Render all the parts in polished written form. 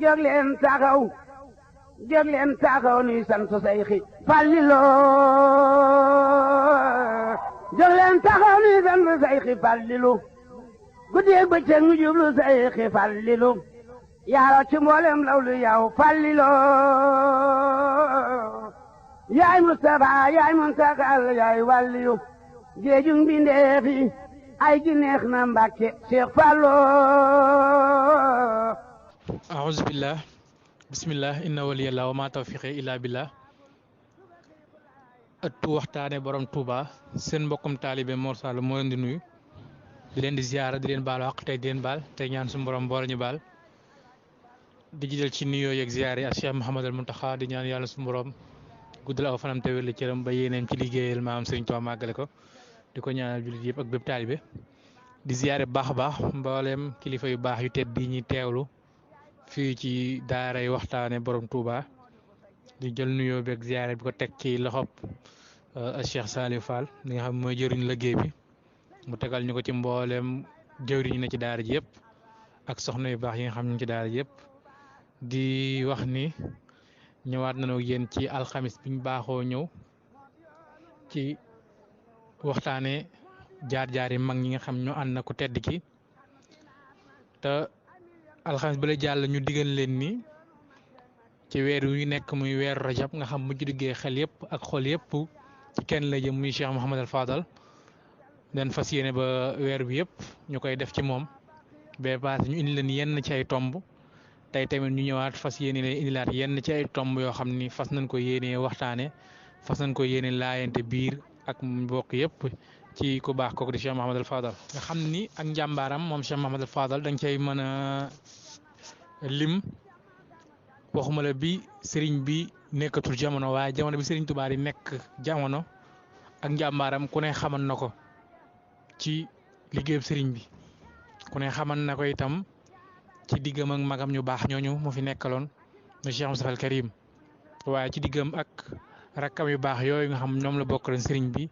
jóg leen taxaw nuy sant Seyxi Fallilo jóg leen taxaw nuy sant Seyxi Fallilu guddeeg bëccëg ñu jublu Seyxi Fallilu yaaro ci mboolem lawlu yow Fallilo yaay Mustafa yaay Muntakal yaay wàlliyu géejug mbindeef yi ay gi neex na Mbàkke Cheikh Fallo a'uuzu billah bismillah inna waliyallah wa ma tawfiqi illa billah ëttu waxtaane borom Touba seen mbokkum taalibe Mor Sall moo leen di nuyu di leen di ziyaara di leen baal xaq tey di leen baal tey ñaan suñu borom boole ñu baal di jiital ci nuyoo yeeg ziyaare ak Cheikh Mouhamadul Mountakha di ñaan yàlla suñu borom guddal aw fanam te wér cëram ba yéeneem ci liggéeyal maam Serigne Touba màggale ko di ko ñaanal jullit yëpp ak bépp taalibe di ziyaare bu baax a baax mbooleem kilifa yu baax yu tedd yi ñuy teewlu fii ci daaray waxtaane borom Touba di jël nuyoo beeg ziyaare bi ko teg ci loxob Cheikh Saliou Fall mi nga xam mooy jëriñ liggéey bi mu tegal ñu ko ci mbooleem jëwriñ ñi ne ci daara ji yëpp ak soxna yu baax yi nga xam ñu ci daara ji yëpp di wax ni ñëwaat nañu yéen ci alxamis bi ñu baaxoo ñëw ci waxtaane jaar-jaar yi mag ñi nga xam ñu ànd na ko tedd ki te alxamis ba la jàll ñu digal leen ni ci weer yu nekk muy weeru rajab nga xam mujj diggee xel yëpp ak xol yëpp ci kenn la jëm muy Cheikh Mouhamadul Fadal den fas yéene ba weer bi yëpp ñu koy def ci moom ba paase ñu indi leen yenn ci ay tomb tey tamit ñu ñëwaat fas yéene leen indilaat yenn ci ay tomb yoo xam ni fas nañ ko yéene waxtaane fas nañ ko yéene laayante biir ak mbokk yëpp ci ku baax kooku di Cheikh Mouhamadul Fadal nga xam ni ak njàmbaaram moom Cheikh Mouhamadul Fadal dañ cay mën a lim waxuma la bi sëriñ bi nekkatul jamono waaye jamono bi sëriñ Tuubaa di nekk jamono ak njàmbaaram ku ne xaman na ko ci liggéeyub sëriñ bi ku ne xaman na ko itam ci diggam ak magam ñu baax ñooñu mu fi nekkaloon mu Cheikh Moustapha al Karim waaye ci diggam ak rakkam yu baax yooyu nga xam ñoom la bokkaloon sëriñ bi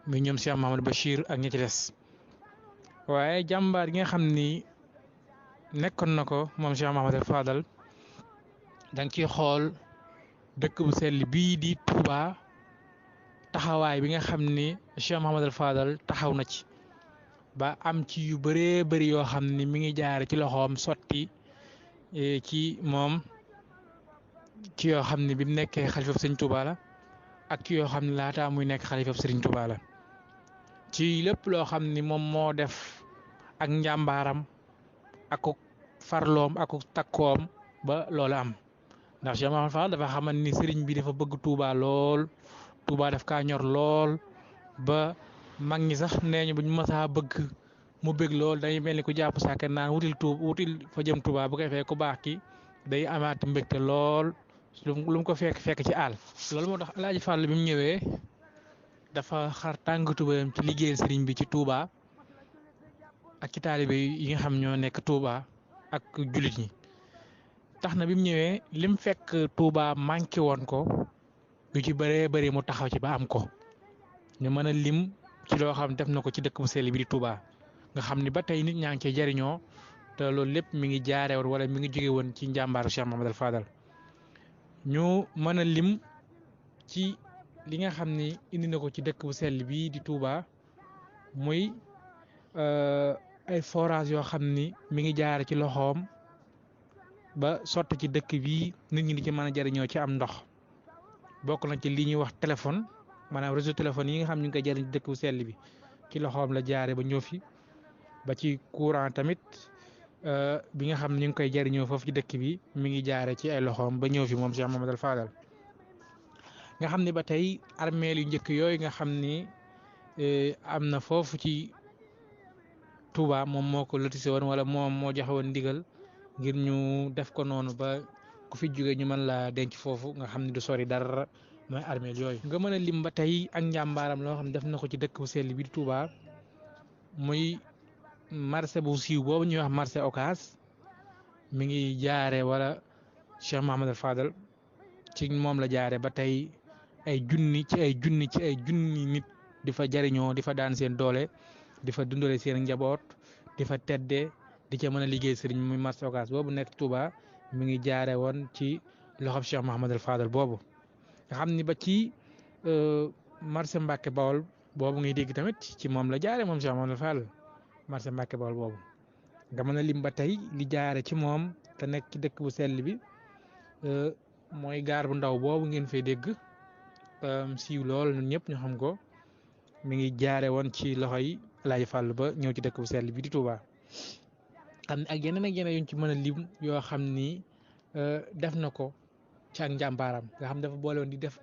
muy ñoom Cheikh Mahamadou Bachir ak ñi ci des waaye jàmbaar gi nga xam ni nekkoon na ko moom Cheikh Mouhamadul Fadal da nga ciy xool dëkk bu sell bii di Touba taxawaay bi nga xam ni Cheikh Mouhamadul Fadal taxaw na ci ba am ci yu bëree bëri yoo xam ni mi ngi jaare ci loxoom sotti ci moom ci yoo xam ni bi mu nekkee xalifab Sëriñ Touba la ak ci yoo xam ni laataa muy nekk xalifab Sëriñ Touba la ci lépp loo xam ni moom moo def ak njàmbaaram ak farloom ak takkoom ba loolu am ndax Cheikh Mouhamadou Fall dafa xamal ni sëriñ bi dafa bëgg Touba lool Touba daf kaa ñor lool ba mag ñi sax nee ñu bu ñu mësaa bëgg mu bëgg lool dañuy mel ni ku jàpp sàkket naan wutil fa jëm Touba bu koy fekk ku baax ki day amaat mbégte lool lu mu ko fekk ci àll. loolu moo tax El Hadj Fall bi mu ñëwee dafa xar tàng tubayam ci liggéeyal sëriñ bi ci Touba ak ci taalibe yi nga xam ñoo nekk Touba ak jullit ñi. tax na bi mu ñëwee lim fekk Touba manqué woon ko yu ci bëree bëri mu taxaw ci ba am ko ñu mën a lim ci loo xam def na ko ci dëkk bu sell bi di Touba nga xam ni ba tey nit ñaa ngi cee jariñoo te loolu lépp mi ngi jaaree woon wala mi ngi jóge woon ci njàmbaaru Cheikh Mouhamadul Fadal ñu mën a lim ci li nga xam ni indi na ko ci dëkk bu sell bii di Touba muy ay forage yoo xam ni mi ngi jaare ci loxoom ba sotti ci dëkk bii nit ñi di ci mën a jariñoo ci am ndox bokk na ci li ñuy wax téléphone maanaam réseau téléphone yi nga xam ñu ngi koy jariñ ci dëkk bu sell bi ci loxoom la jaare ba ñëw fi ba ci courant tamit bi nga xam ñu ngi koy jariñoo foofu ci dëkk bi mi ngi jaare ci ay loxoom ba ñëw fi moom Cheikh Mouhamadul Fadal nga xam ni ba tey armeel yu njëkk yooyu nga xam ni am na foofu ci Touba moom moo ko lotissé woon wala moom moo joxe woon ndigal ngir ñu def ko noonu ba ku fi jóge ñu mën laa denc foofu nga xam ne du sori dara mooy armeel yooyu. nga mën a lim ba tey ak njàmbaaram loo xam ne def na ko ci dëkk bu sell bi di Touba muy marché bu siiw boobu ñuy wax marché Ocass mi ngi jaare wala Cheikh Mouhamadul Fadal ci moom la jaare ba tey ay junni ci ay junni nit di fa jariñoo di fa daan seen doole di fa dundale seen njaboot di fa tedde di ca mën a liggéey sëriñ muy marché Ocass boobu nekk Touba mi ngi jaare woon ci loxob Cheikh Mouhamadul Fadal boobu nga xam ni ba ci marché Mbacke Bawol boobu ngay dégg tamit ci moom la jaare moom Cheikh Mouhamadul Fadal marché Mbacke Bawol boobu nga mën a lim ba tey li jaare ci moom te nekk ci dëkk bu sell bi mooy gaar bu ndaw boobu ngeen fay dégg siiw lool ñun ñëpp ñu xam ko mi ngi jaare woon ci loxo yi Alaaji Fàll ba ñëw ci dëkk bu sell bi di Touba xam ne ak yeneen yuñ ci mën a lim yoo xam ni def na ko ci ak njàmbaaram nga xam dafa boole woon di def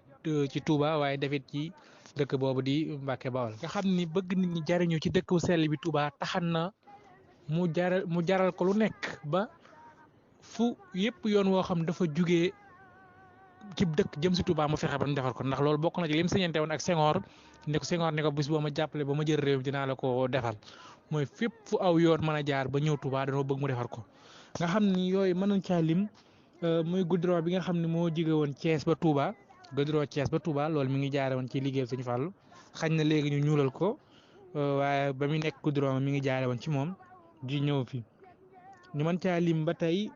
ci Touba waaye defit ci dëkk boobu di Mbacke Bawol nga xam ni bëgg nit ñi jariñu ci dëkk bu sell bi Touba taxan na mu jaral ko lu nekk ba fu yëpp yoon woo xam dafa jugee ci dëkk jëm si Touba mu fexe ba ñu defar ko ndax loolu bokk na ci lim sañante woon ak Senghor ne ko bis boo ma jàppale ba ma jël réew dinaa la ko defal mooy fépp fu aw yoon mën a jaar ba ñëw Touba dañoo bëgg mu defar ko nga xam ni yooyu mën nañ caa lim muy goudron bi nga xam ne moo jóge woon Thiès ba Touba goudron Thiès ba Touba loolu mi ngi jaare woon ci liggéey Sëñ Fallu xañ na léegi ñu ñuulal ko waaye ba muy nekk goudron mi ngi jaare woon ci moom di ñëw fi ñu mën caa lim ba tey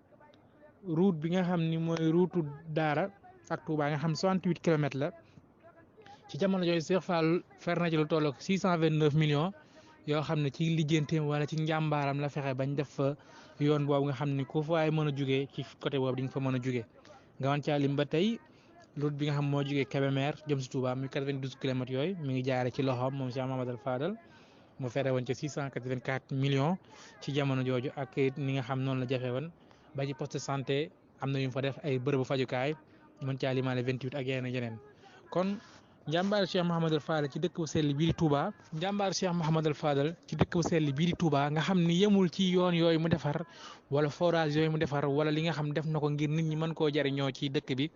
route bi nga xam ni mooy route Daara ak Touba nga xam 68 kilomètres la ci jamono jooju Cheikh Fall fer na ci lu toll ak 629 millions yoo xam ne ci lijjanteem wala ci njàmbaaram la fexe bañ def fa yoon boobu nga xam ni ku faay mën a jugee ci côté boobu di nga fa mën a jugee nga mën caa lim ba tey route bi nga xam moo jugee Kébémer jëm si Touba muy 92 kilomètres yooyu mi ngi jaare ci loxoom moom Cheikh Mamadou Fadal mu fere woon ci 684 millions ci jamono jooju ak ni nga xam noonu la jafe woon ba ci poste santé am na yu mu fa def ay bërëbu fajukaay mën caa limaale 28 ak yeneen kon njàmbaar Cheikh Mouhamadul Fadal ci dëkk bu sell bii di Touba njàmbaar Cheikh Mouhamadul Fadal ci dëkk bu sell bii di Touba nga xam ni yemul ci yoon yooyu mu defar wala forage yooyu mu defar wala li nga xam def na ko ngir nit ñi mën koo jariñoo ci dëkk bi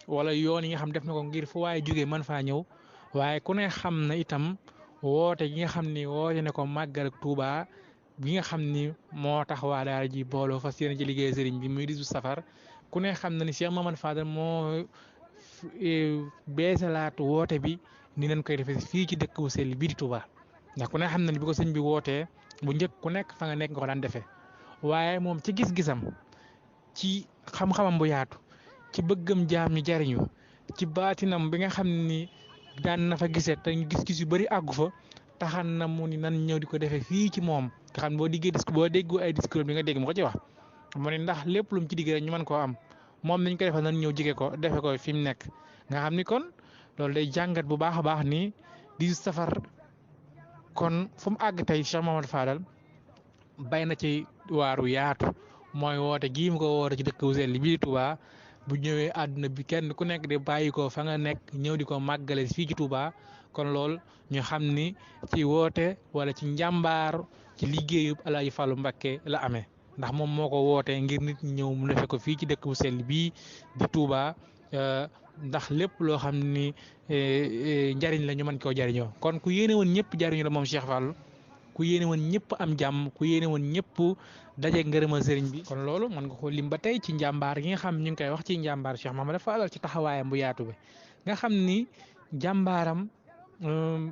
wala yoon yi nga xam def na ko ngir fu waaye jógee mën faa ñëw waaye ku ne xam na itam woote gi nga xam ni woote ne ko màggal Touba bi nga xam ni moo tax waa daara ji booloo fas yéene ci liggéey sëriñ bi muy 18 safar ku ne xam na ni Cheikh Mouhamadul Fadal moo beesalaat woote bi ni leen koy defee fii ci dëkk bu sell bii di Touba ndax ku ne xam na ni bi ko sëñ bi wootee bu njëkk ku nekk fa nga nekk nga ko daan defee waaye moom ci gis-gisam ci xam-xamam bu yaatu ci bëggam jaam ñu jariñu ci baatinam bi nga xam ni daan na fa gisee te gis-gis yu bëri àggu fa taxan na mu ni nan ñëw di ko defee fii ci moom nga xam boo déggu ay discours bi nga dégg mu ko ci wax mu ne ndax lépp lu mu ci digg rek ñu mën koo am moom nañ ko defee nan ñëw jige ko defe ko fi mu nekk nga xam ni kon loolu day jàngat bu baax a baax ni 18 safar kon fu mu àgg tey Cheikh Mouhamadou Fadal bay na ci waaru yaatu mooy woote gii mu ko woote ci dëkk bu sell bii di Touba bu ñëwee àdduna bi kenn ku nekk di bàyyi ko fa nga nekk ñëw di ko màggale fii ci Touba kon loolu ñu xam ni ci woote wala ci njàmbaar ci liggéeyub Alaaji Fàllu Mbakke la amee ndax moom moo ko wootee ngir nit ñi ñëw mu defe ko fii ci dëkk bu sell bii di Touba ndax lépp loo xam ni njariñ la ñu mën koo jariñoo kon ku yéene woon ñëpp jariñu la moom Cheikh Fall ku yéene woon ñëpp am jàmm ku yéene woon ñëpp daje ngërëmal sëriñ bi kon loolu mën nga ko lim ba tey ci njàmbaar gi nga xam ñu ngi koy wax ci njàmbaar Cheikh Mouhamadou Fadal ci taxawaayam bu yaatu bi nga xam ni jàmbaaram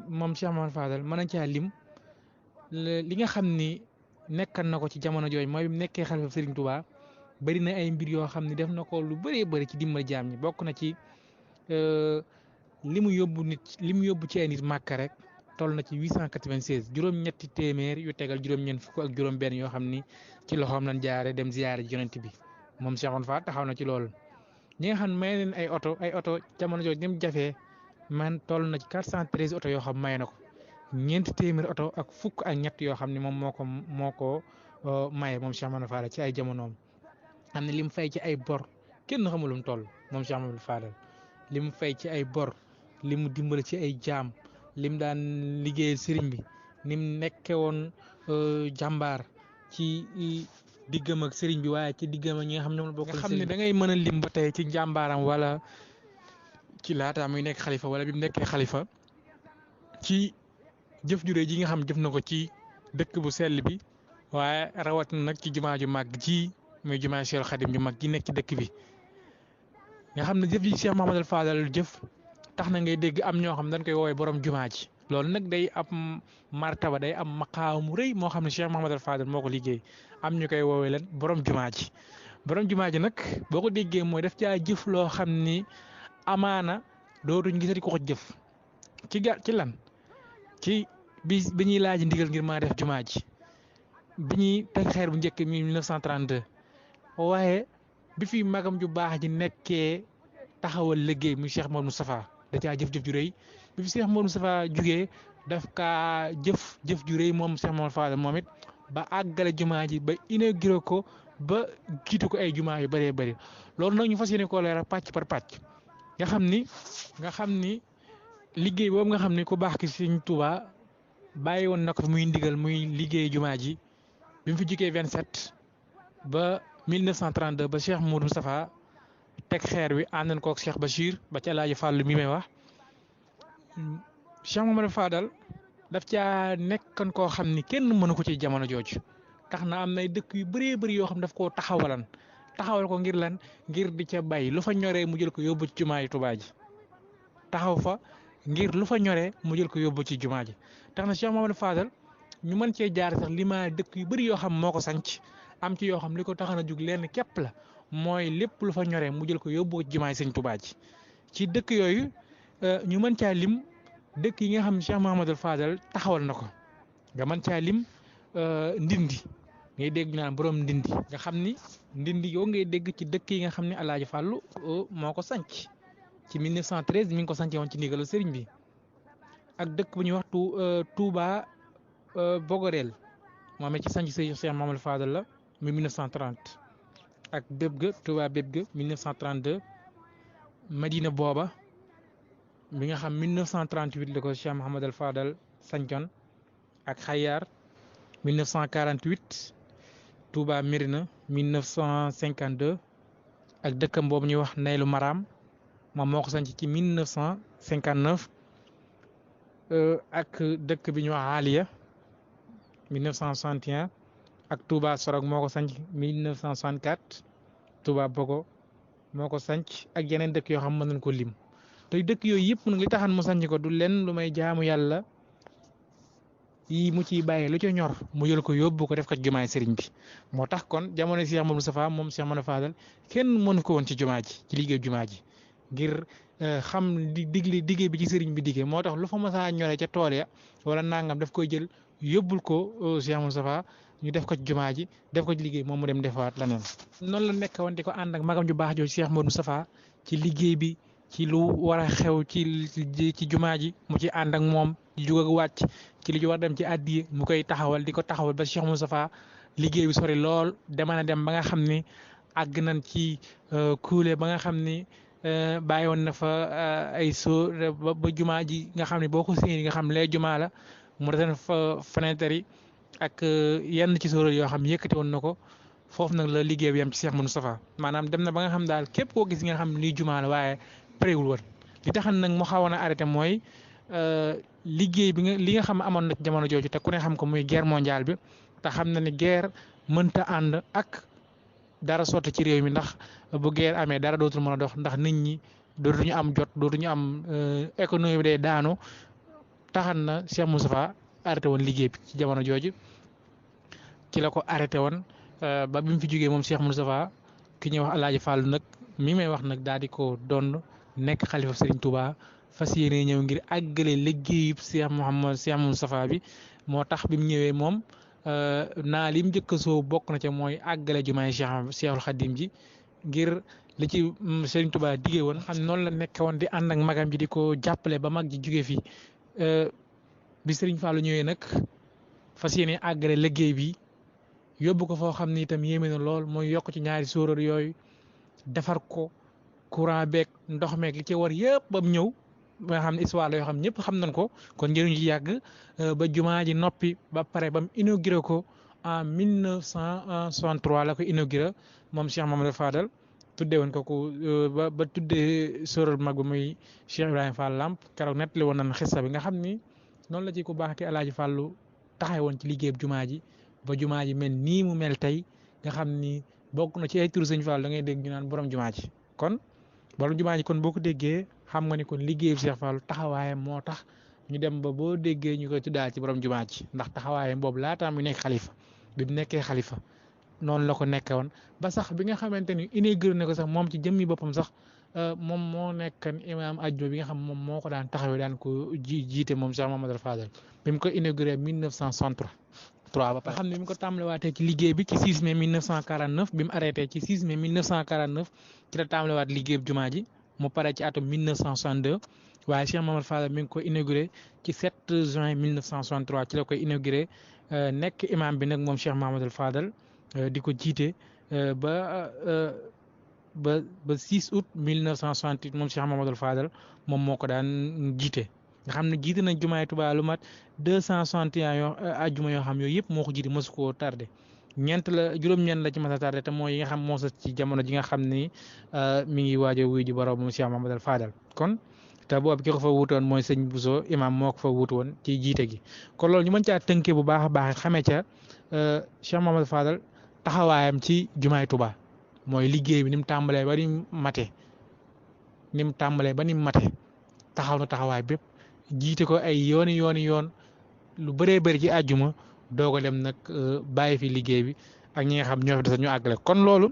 moom Cheikh Mouhamadou Fadal mën nañ caa lim li nga xam ni nekkan na ko ci jamono jooju mooy bi mu nekkee xalifa Sëriñ Touba bari na ay mbir yoo xam ne def na ko lu bëree bëri ci dimbali jaam ñi bokk na ci li mu yóbbu ci ay nit Màkka rek toll na ci 896 juróom-ñetti téeméer yu tegal juróom-ñeent fukk ak juróom-benn yoo xam ni ci loxoom lañ jaare dem ziyaare ji yonent bi moom Cheikh Mouhamadou Fadal taxaw na ci loolu. ñi nga xam may leen ay oto jamono jooju ni mu jafee man toll na ci 413 oto yoo xam may na ko. ñeenti téeméer oto ak fukk ak ñett yoo xam ne moom moo ko maye moom Cheikh Mouhamadou Fadal ci ay jamonoom am na lim fay ci ay bor kenn xamul lu mu toll moom Cheikh Mouhamadou Fadal lim fay ci ay bor limu dimbali ci ay jaam lim daan liggéeyal sëriñ bi nim nekke woon jàmbaar ci diggam ak sëriñ bi waaye ci diggam ak ñi nga xam ne moom bokk nga xam ne da ngay mën a lim ba tey ci njàmbaaram wala ci laata muy nekk xalifa wala bi mu nekkee xalifa ci jëf juree ji nga xam jëf na ko ci dëkk bu sell bi waaye rawatina nag ci jumaa ju mag ji muy jumaa Cheikh Khadim ju mag ji nekk ci dëkk bi nga xam ne jëf ji Cheikh Mouhamadou Fadal jëf tax na ngay dégg am ñoo xam dañ koy woowee borom jumaa ji loolu nag day am martaba day am maqaam mu rëy moo xam ne Cheikh Mouhamadou Fadal moo ko liggéey am ñu koy woowee leen borom jumaa ji borom jumaa ji nag boo ko déggee mooy daf caa jëf loo xam ni amaana dootuñ gisati ko jëf ci lan ci bi ñuy laaj ndigal ngir maa def jumaa ji bi ñuy teg xeer bu njëkk mi 1932 waaye bi fi magam ju baax ji nekkee taxawal liggéey muy Cheikh Mouhamadou Moustapha da caa jëf-jëf ju rëy bi fi Cheikh Mouhamadou Moustapha jugee daf kaa jëf ju rëy moom Cheikh Mouhamadou Fadal moom it ba àggale jumaa ji ba inauguré ko ba jiitu ko ay jumaa yu bëree bëri loolu nag ñu fas yéene koo leeral pàcc par pàcc nga xam ni liggéey boobu nga xam ni ku baax ki Sëriñ Tuubaa bàyyi woon na ko fi muy ndigal muy liggéey jumaa ji bi mu fi jugee 27 ba 1932 ba Cheikh Mouhamadou Moustapha teg xeer wi ànd nañ koog Cheikh Bachir ba ci Alaaji Fàllu mi may wax Cheikh Mouhamadou Fadal daf caa nekkan koo xam ni kenn mënu ko ci jamono jooju tax na am nay dëkk yu bëree bëri yoo xam daf koo taxawal ko ngir lan ngir di ca bay lu fa ñoree mu jël ko yóbbu ci jumaa yi Tuubaa ji taxaw fa ngir lu fa ñoree mu jël ko yóbbu ci jumaa ji tax na Cheikh Mouhamadou Fadal ñu mën cee jaar sax li ma dëkk yu bëri yoo xam moo ko sanc am ci yoo xam li ko taxan a jug lenn képp la mooy lépp lu fa ñoree mu jël ko yóbbu ci jumaa yi Sëñ Tuubaa ji ci dëkk yooyu ñu mën caa lim dëkk yi nga xam ne Cheikh Mouhamadou Fadal taxawal na ko nga mën caa lim ndindi ngay dégg naan borom ndindi nga xam ni ndindi yow ngay dégg ci dëkk yi nga xam ne Alaaji Fàllu moo ko sanc ci 1913 mi ngi ko sànce woon ci ndigalu sëriñ bi ak dëkk bu ñuy wax Touba Bogorel moom ci sànc sëriñ Cheikh Mouhamadou Fadal la muy 1930 ak béb ga Touba béb ga 1932 Madina booba mi nga xam 1938 la ko Cheikh Mouhamadou Fadal sàncoon ak Xayaar 1948 Touba Mérina 1952 ak dëkkam boobu ñuy wax Naylu Maram moom moo ko sanc ci 1959 ak dëkk bi ñuy wax Aliya 1961 ak Touba Sorog moo ko sanc 1964 Touba Bogo moo ko sanc ak yeneen dëkk yoo xam mën nañ ko lim te dëkk yooyu yëpp nag li taxan mu sanc ko du leen lu may jaamu yàlla yi mu ciy bàyyee lu ca ñor mu jël ko yóbbu ko def ko ci jumaay sëriñ bi moo tax kon jamono Cheikh Mouhamadou Moustapha moom Cheikh Mouhamadou Fadal kenn mënu ko woon ci jumaa ji ci liggéey jumaa ji ngir xam diggee bi ci sëriñ bi diggee moo tax lu fa masaa ñoree ca tool ya wala nangam daf koy jël yóbbul ko Cheikh Mouhamadou Moustapha ñu def ko ci jumaa ji def ko ci liggéey moom mu dem defaat leneen. noonu la nekk woon di ko ànd ak magam ju baax jooju Cheikh Mouhamadou Moustapha ci liggéey bi ci lu war a xew ci jumaa ji mu ci ànd ak moom di jug ak wàcc ci li ci war dem ci àddiya mu koy taxawal di ko taxawal ba Cheikh Moustapha liggéey bi sori lool dama na dem ba nga xam ni àgg nañ ci kuule ba nga xam ni bàyyi woon na fa ay soo ba jumaa ji nga xam ne boo ko séen nga xam lee jumaa la mu def fa fenêtre yi ak yenn ci sóoral yoo xam yëkkati woon na ko foofu nag la liggéey bi yam ci Cheikh Moustapha maanaam dem na ba nga xam daal képp koo gis nga xam lii jumaa la waaye préwul woon li taxan nag mu xawoon a arrêté mooy liggéey bi li nga xam amoon na ci jamono jooju te ku ne xam ko muy guerre mondiale bi te xam na ni guerre mënta ànd ak dara sotti ci réew mi ndax bu guerre amee dara dootul mën a dox ndax nit ñi dootuñu am jot dootuñu am économie bi day daanu taxan na Cheikh Moustapha arrêté woon liggéey bi ci jamono jooju ci la ko arrêté woon ba bi mu fi jógee moom Cheikh Moustapha ki ñuy wax Alaaji Fàllu nag mi may wax nag daal di ko doon nekk xalifa Serigne Touba fas yéene ñëw ngir àggale liggéeyub Cheikh Mouhamadou Moustapha bi moo tax bi mu ñëwee moom naa lim njëkk a soo bokk na ca mooy àggale jumaay Cheikhul Khadim ji ngir li ci Serigne Touba diggee woon xam noonu la nekk woon di ànd ak magam ji di ko jàppale ba mag ji jóge fii bi Serigne Fallou ñëwee nag fas yéene àggale liggéey bi yóbbu ko foo xam ni itam yéeme na lool mooy yokk ci ñaari sóoróor yooyu defar ko courant beeg ndox meeg li ci war yëpp ba mu ñëw ba nga xam ne histoire la yoo xam ñëpp xam nañ ko kon njëriñ ci yàgg ba jumaa ji noppi ba pare ba mu inauguré ko en 1963 la ko inauguré moom Cheikh Mouhamadou Fadal tuddee woon ko ba tuddee sóoróor mag ba muy Cheikh Ibrahima Fall Lamp keroog nettali woon nañ xissa bi nga xam ni noonu la ci ku baax ki Alaaji Fàllu taxaw woon ci liggéeyub jumaa ji ba jumaa ji mel nii mu mel tey nga xam ni bokk na ci ay turu Sëñ Fall da ngay dégg ñu naan borom jumaa ji kon borom jumaa ji kon boo ko déggee xam nga ni kon liggéeyu Cheikh Fall taxawaayam moo tax ñu dem ba boo déggee ñu koy tuddaal ci borom jumaa ji ndax taxawaayam boobu laataa mu nekk xalifa bi mu nekkee xalifa noonu la ko nekkee woon ba sax bi nga xamante ni inauguré na ko sax moom ci jëmmi boppam sax moom moo nekkan imaam ajjuma bi nga xam moom moo ko daan taxawee daan ko jiite moom Cheikh Mamadou Fadal bi mu ko inauguré 1963 ba pare xam ne bi mu ko tàmbalewaatee ci liggéey bi ci 6 mai 1949 bi mu arrêté ci 6 mai 1949 ci la tàmbalewaat liggéey bu jumaa ji mu pare ci atum 1962 waaye Cheikh Mamadou Fadal mi ngi ko inauguré ci 7 juin 1963 ci la koy inauguré nekk imaam bi nag moom Cheikh Mamadou Fadal di ko jiite ba 6 août 1968 moom Cheikh Mamadou Fadal moom moo ko daan jiite nga xam ne jiite nañ jumaay Tuubaa lu mat 261 yoo ajjuma yoo xam yooyu yëpp moo ko jiite mosu koo tardé juróom-ñeent la ci mas a tardé te mooy yi nga xam moo sës ci jamono ji nga xam ni mi ngi waaj a wuy ji borom moom Cheikh Mamadou Fadal kon te boobu ki ko fa wuutoon mooy sëñ Bousso imam moo ko fa wuutu woon ci jiite gi kon loolu ñu mën caa tënkee bu baax a baax xamee ca Cheikh Mamadou Fadal taxawaayam ci jumaay Tuubaa mooy liggéey bi ni mu tàmbalee ba ni mu mate taxaw na taxawaay bépp jiite ko ay yoon lu bëree bëri ci àjjuma doog a dem nag bàyyi fi liggéey bi ak ñi nga xam ñoo fi des ñu àggale kon loolu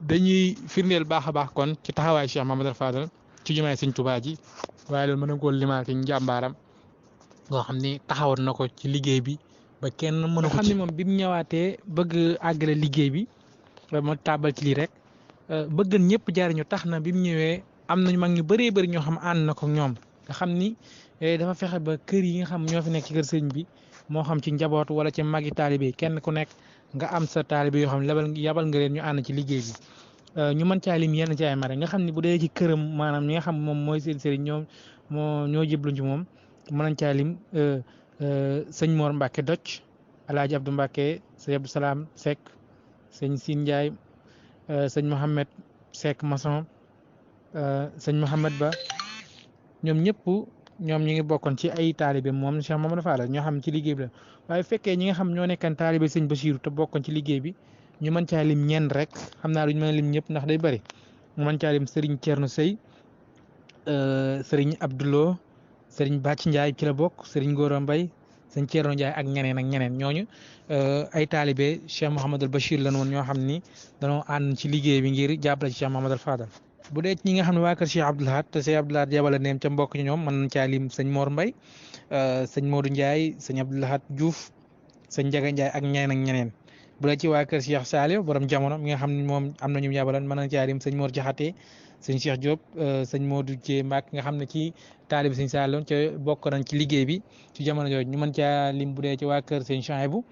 dañuy firndeel baax a baax kon ci taxawaay Cheikh Mamadou Fadal ci jumaay Sëñ Tuubaa ji waaye loolu mën na koo limaal ci njàmbaaram ngoo xam ni taxawoon na ko ci liggéey bi ba kenn mën a xam ni moom bi mu ñëwaatee bëgg àggale liggéey bi ma tàbbal ci lii rek bëgg ñëpp jariñu tax na bi mu ñëwee am nañu mag ñu bëree bëri ñoo xam ànd na ko ñoom nga xam ni dafa fexe ba kër yi nga xam ñoo fi nekk ci kër sëñ bi moo xam ci njaboot wala ci magi taalibe kenn ku nekk nga am sa taalibe yoo xam yabal nga leen ñu ànd ci liggéey bi ñu mën caa lim yenn ci ay mare nga xam ni bu dee ci këram maanaam ñi nga xam moom mooy seen sëriñ ñoo jéblu ci moom mën nañ caa lim sëñ Mor Mbacke Docc Alaaji Abdou Mbacke sëñ Abdou Salaam Seck sëñ Sine Ndiaye sëñ Mohamed Seck maçon sëñ Mohamed Ba ñoom ñëpp ñoom ñi ngi bokkoon ci ay taalibe moom Cheikh Mamadou Fadal ñoo xam ci liggéey bi la waaye fekkee ñi nga xam ñoo nekkan taalibe sëñ Bachir te bokkoon ci liggéey bi ñu mën caa lim ñenn rek xam naa duñ mën a lim ñëpp ndax day bëri ñu mën caa lim Serigne Thierno Sey Serigne Abdoulo Serigne Bàcc Ndiaye ci la bokk Serigne Gora Mbaye sëñ Thierno Ndiaye ak ñeneen ñooñu ay taalibe Cheikh Mouhamadul Bachir lan woon ñoo xam ni dañoo ànd ci liggéey bi ngir jàppale ci Cheikh Mamadou Fadal bu dee ñi nga xam ne waa kër Cheikh Abdoul Ahad te Cheikh Abdoul Ahad yabala neem ca mbokk ñoom mën nañ caa lim sëñ Mor Mbaye sëñ Modou Ndiaye sëñ Abdoul Ahad Diouf sëñ Ndiaga Ndiaye ak ñeneen bu dee ci waa kër Cheikh Saliou borom jamono mi nga xam ne moom am na ñu yabalan mën nañ caa lim sëñ Mor Diakhaté sëñ Cheikh Diop sëñ Modou Dieng Mbacke nga xam ne ci taalib sëñ Saliou ca bokk nañ ci liggéey bi ci jamono jooju ñu mën caa lim bu dee ci waa kër sëñ Chouaïbou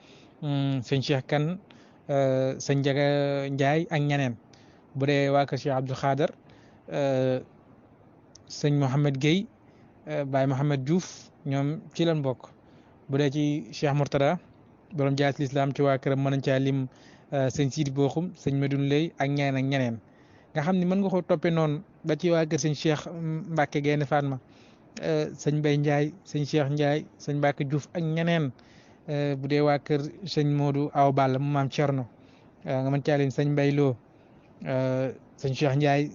sëñ Cheikh Kane sëñ Ndiaga Ndiaye ak ñeneen bu dee waa kër Cheikh Abdou Khader sëñ Mohamed Gueye Baye Mohamed Diouf ñoom ci lan bokk bu dee ci Cheikh Mourtada borom jaas l'islam ci waa këram mën nañ caa lim sëñ Sidi Boxum sëñ Medoune Lay ak ñeneen nga xam ni mën nga ko toppee noonu ba ci waa kër sëñ Cheikh Mbacke Gaynde Fatma sëñ Mbaye Ndiaye sëñ Cheikh Ndiaye sëñ Mbacke Diouf ak ñeneen bu dee waa kër sëñ Modou Aw Balla mu maam Thierno nga mën caa lim sëñ Mbaye Lo sëñ Cheikh Ndiaye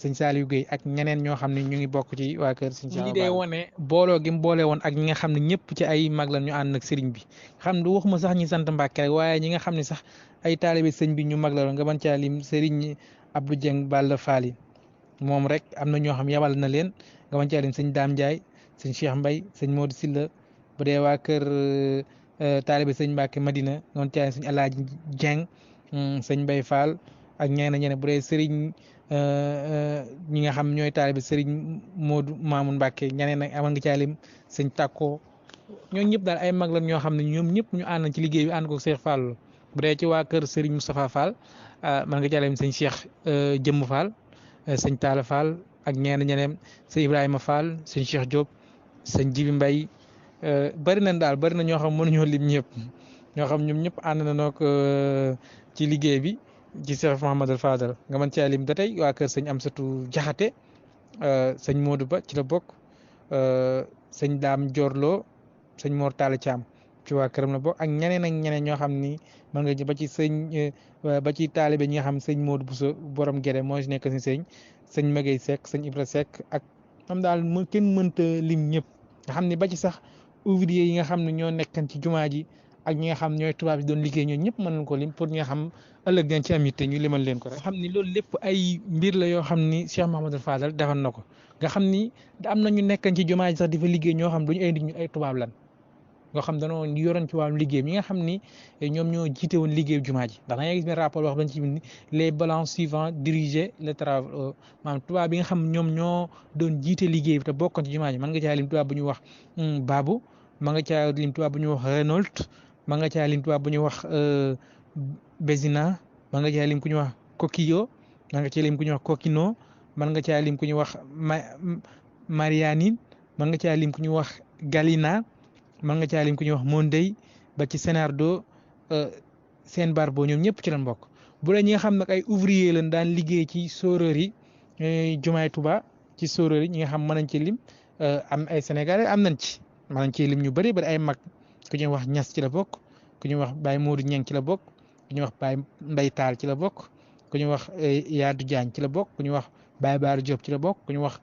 sëñ Saliou Guèye ak ñeneen ñoo xam ne ñu ngi bokk ci waa kër sëñ Cheikh. li dee wane booloo gi mu boole woon ak ñi nga xam ne ñëpp ci ay mag la ñu ànd ak sëriñ bi xam ne du waxuma sax ñi sant Mbàkke rek waaye ñi nga xam ne sax ay taalibe sëñ bi ñu mag la nga mën caa lim sëriñ Abdou Dieng Balla Fall moom rek am na ñoo xam yabal na leen nga mën caa lim sëñ Dame Ndiaye sëñ Cheikh Mbaye sëñ Modou Silla bu dee waa kër taalibe sëñ Mbàkke Madina nga mën caa lim sëñ Alaaji Dieng sëñ Mbaye Fall ak ñeneen bu dee Serigne ñi nga xam ñooy taalibe Serigne Modou Mamoun Mbacke ñeneen nag amal nga caa lim sëñ Takko ñooñu ñëpp daal ay mag la ñoo xam ne ñoom ñëpp ñu ànd ci liggéey bi ànd ko Cheikh Fall bu dee ci waa kër Serigne Moustapha Fall man nga caa lim sëñ Cheikh Jëmm Fall sëñ Talla Fall ak ñeneen sëñ Ibrahima Fall sëñ Cheikh Diop sëñ Jibi Mbaye bari nañ daal bari na ñoo xam mënuñoo lim ñëpp ñoo xam ñoom ñëpp ànd na noo ci liggéey bi. ci Cheikh Mouhamadou Fadal nga mën caa lim ba tey waa kër sëñ Amsatou Diakhaté sëñ Modou Ba ci la bokk sëñ Dame Diorlo sëñ Mor Talla Thiam ci waa këram la bokk ak ñeneen ñoo xam ni mën nga ba ci ba ci taalibe ñi nga xam sëñ Modou Bousso borom Guédé moo si nekk si sëñ Maguette Seck sëñ Ibra Seck ak am daal kenn mënta lim ñëpp nga xam ni ba ci sax ouvrier yi nga xam ne ñoo nekkan ci jumaa ji ak ñi nga xam ñooy tubaab yi doon liggéey ñoo ñëpp mën nañ ko lim pour ñi nga xam ëllëg dañ ci am yitte ñu limal leen ko rek. xam ni loolu lépp ay mbir la yoo xam ni Cheikh Mouhamadou Fadal defal na ko nga xam ni am na ñu nekkan ci jumaa ji sax di fa liggéey ñoo xam duñu ay nit ñu ay tubaab lan nga xam danoo yoroon ci wàllu liggéey mi nga xam ni ñoom ñoo jiite woon liggéey jumaa ji ndax da ngay gis benn rapport wax dañ ci bind les blancs suivants dirigeaient le travail maanaam tubaab bi nga xam ñoom ñoo doon jiite liggéey bi te bokkoon ci jumaa ji mën nga caa lim tubaab bu ñuy wax Babou ma nga caa lim tubaab bu ñuy wax Renault ma nga caa lim tubaab bu ñuy wax Bézina ma nga caa lim ku ñuy wax Coquillo ma nga caa lim ku ñuy wax Coquino man nga caa lim ku ñuy wax Marianine man nga caa lim ku ñuy wax Galina man nga caa lim ku ñuy wax Mondey ba ci Senardo seen barbo ñoom ñëpp ci lañ bokk bu dee ñi nga xam nag ay ouvrier lañ daan liggéey ci soreur yi jumaay Tuba ci soreur yi ñi nga xam mën nañ ci lim am ay sénégalais am nañ ci mën nañ ci lim ñu bëri ay mag ku ñuy wax Ñas ci la bokk ku ñuy wax Baye Modou Ñeng ci la bokk ku ñuy wax Baye Mbay Taal ci la bokk ku ñuy wax Yaadu Jaañ ci la bokk ku ñuy wax Baye Baar Diop ci la bokk ku ñuy wax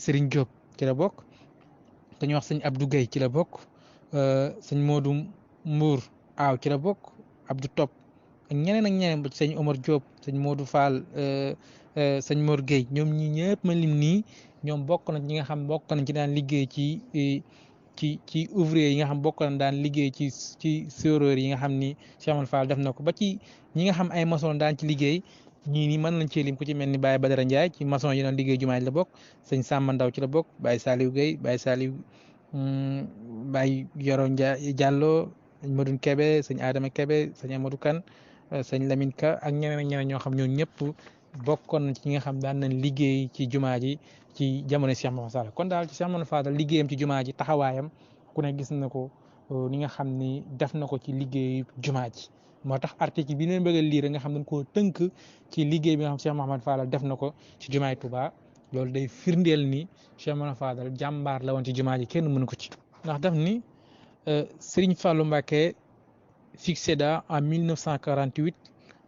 Serigne Diop ci la bokk ku ñuy wax sëñ Abdou Guèye ci la bokk sëñ Modou Mbour aaw ci la bokk Abdou Top ak ñeneen ak ñeneen ba ci sëñ Omar Diop sëñ Modou Fall sëñ Mor Guèye ñoom ñi ñëpp ma lim nii ñoom bokk nañ ñi nga xam bokk nañ ci daan liggéey ci ouvrier yi nga xam bokk nañ daan liggéey ci serreur yi nga xam ni Cheikh Amadou Fall def na ko ba ci ñi nga xam ay maçon daan ci liggéey ñii nii mën nañ cee lim ku ci mel ni Baye Badara Ndiaye ci maçon yi doon liggéey jumaa ji la bokk sëñ Samba Ndaw ci la bokk Baye Saliou Guèye Baye Saliou Baye Yoro Diallo sëñ Modou Kebe sëñ Adama Kebe sëñ Amadou Kane sëñ Lamine Ka ak ñeneen ak ñeneen ñoo xam ñoo ñëpp bokkoon ci ñi nga xam daan nañ liggéey ci jumaa ji ci jamono Cheikh Mouhamadou Fadal kon daal ci Cheikh Mouhamadou Fadal liggéeyam ci jumaa ji taxawaayam ku ne gis na ko ni nga xam ni def na ko ci liggéey jumaa ji moo tax article bi leen bëgg a lire nga xam dañ koo tënk ci liggéey bi nga xam Cheikh Mouhamadou Fadal def na ko ci jumaay Touba loolu day firndeel ni Cheikh Mouhamadou Fadal jàmbaar la woon ci jumaa ji kenn mënu ko ci ndax daf ni Serigne Fallou Mbacké succéda en 1948